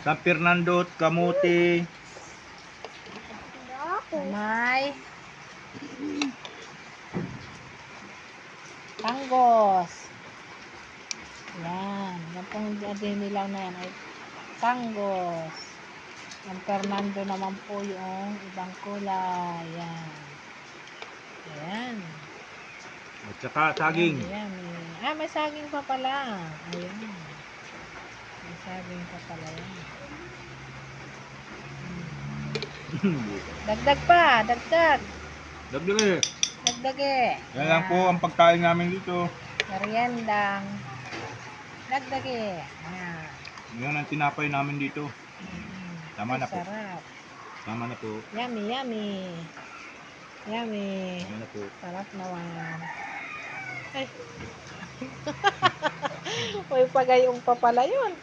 San Fernando, kamuti. May tanggos. Yan. Yan pong dinilaw na yan ay tanggos. Ang Fernando naman po yung ibang kulay. Yan. Ayan. At saka saging. Ayan. Ah, may saging pa pala. Ayan. May saging pa pala yan. Dagdag pa. Dagdag. Dagdag. Dagdag eh. Yan lang po ang pagkain namin dito. Meriendang. Dagdag eh. Ayan. Yan ang tinapay namin dito. Tama na po. Sarap. Tama na po. Yummy, yummy. Yummy. Tama na po. Sarap naman. Ay. May pagayong pa pala yun.